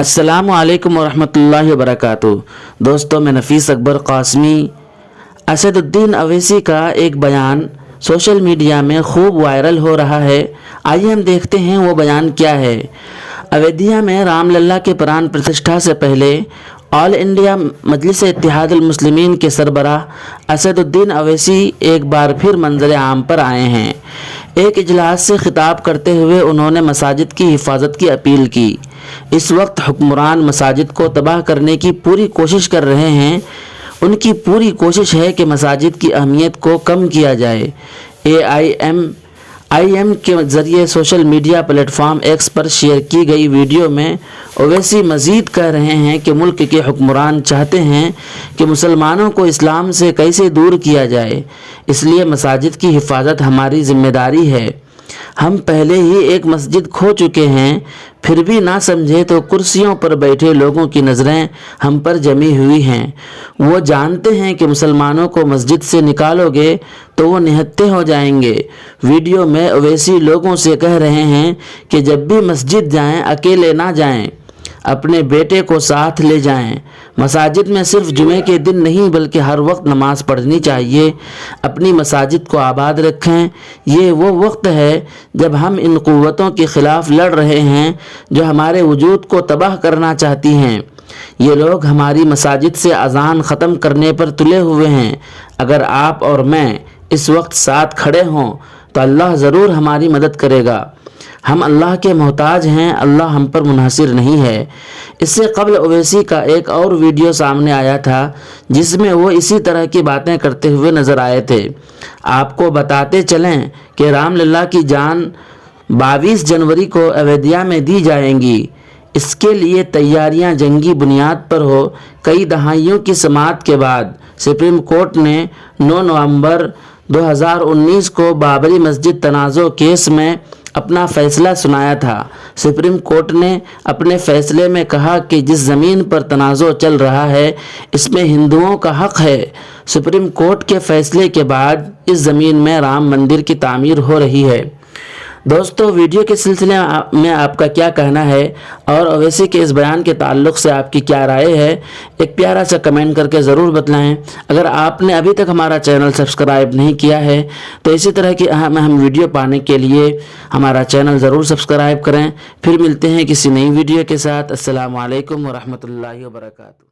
अस्सलामु अलैकुम वरहमतुल्लाहि वबरकातुहू। दोस्तों, मैं नफीस अकबर कासमी। असदुद्दीन अवैसी का एक बयान सोशल मीडिया में खूब वायरल हो रहा है। आइए हम देखते हैं वो बयान क्या है। अयोध्या में रामलला के प्राण प्रतिष्ठा से पहले ऑल इंडिया मजलिस इत्तेहादुल मुस्लिमीन के सरबराह असदुद्दीन अवैसी एक बार फिर मंजर आम पर आए हैं। एक इजलास से खिताब करते हुए उन्होंने मसाजिद की हिफाजत की अपील की। इस वक्त हुक्मरान मसाजिद को तबाह करने की पूरी कोशिश कर रहे हैं। उनकी पूरी कोशिश है कि मसाजिद की अहमियत को कम किया जाए। AIM के ज़रिए सोशल मीडिया प्लेटफॉर्म एक्स पर शेयर की गई वीडियो में ओवैसी मज़ीद कह रहे हैं कि मुल्क के हुक्मरान चाहते हैं कि मुसलमानों को इस्लाम से कैसे दूर किया जाए, इसलिए मसाजिद की हिफाजत हमारी ज़िम्मेदारी है। हम पहले ही एक मस्जिद खो चुके हैं, फिर भी ना समझे तो कुर्सियों पर बैठे लोगों की नज़रें हम पर जमी हुई हैं। वो जानते हैं कि मुसलमानों को मस्जिद से निकालोगे तो वो निहत्थे हो जाएंगे। वीडियो में ओवैसी लोगों से कह रहे हैं कि जब भी मस्जिद जाएं अकेले ना जाएं, अपने बेटे को साथ ले जाएं। मसाजिद में सिर्फ जुमे के दिन नहीं बल्कि हर वक्त नमाज पढ़नी चाहिए। अपनी मसाजिद को आबाद रखें। ये वो वक्त है जब हम इन क़ुव्वतों के ख़िलाफ़ लड़ रहे हैं जो हमारे वजूद को तबाह करना चाहती हैं। ये लोग हमारी मसाजिद से अज़ान ख़त्म करने पर तुले हुए हैं। अगर आप और मैं इस वक्त साथ खड़े हों तो अल्लाह ज़रूर हमारी मदद करेगा। हम अल्लाह के मोहताज हैं, अल्लाह हम पर मुनहसिर नहीं है। इससे कबल ओवैसी का एक और वीडियो सामने आया था जिसमें वो इसी तरह की बातें करते हुए नज़र आए थे। आपको बताते चलें कि रामलला की जान 22 जनवरी को अयोध्या में दी जाएंगी। इसके लिए तैयारियां जंगी बुनियाद पर हो। कई दहाइयों की समाअत के बाद सुप्रीम कोर्ट ने 9 नवंबर 2019 को बाबरी मस्जिद तनाज़ो केस में अपना फ़ैसला सुनाया था। सुप्रीम कोर्ट ने अपने फ़ैसले में कहा कि जिस ज़मीन पर तनाज़ो चल रहा है इसमें हिंदुओं का हक़ है। सुप्रीम कोर्ट के फ़ैसले के बाद इस ज़मीन में राम मंदिर की तामीर हो रही है। दोस्तों, वीडियो के सिलसिले में आपका क्या कहना है और ओवैसी के इस बयान के ताल्लुक़ से आपकी क्या राय है, एक प्यारा सा कमेंट करके ज़रूर बतलाएं। अगर आपने अभी तक हमारा चैनल सब्सक्राइब नहीं किया है तो इसी तरह की अहम वीडियो पाने के लिए हमारा चैनल ज़रूर सब्सक्राइब करें। फिर मिलते हैं किसी नई वीडियो के साथ। अस्सलामु अलैकुम वरहमतुल्लाहि वबरकातुहू।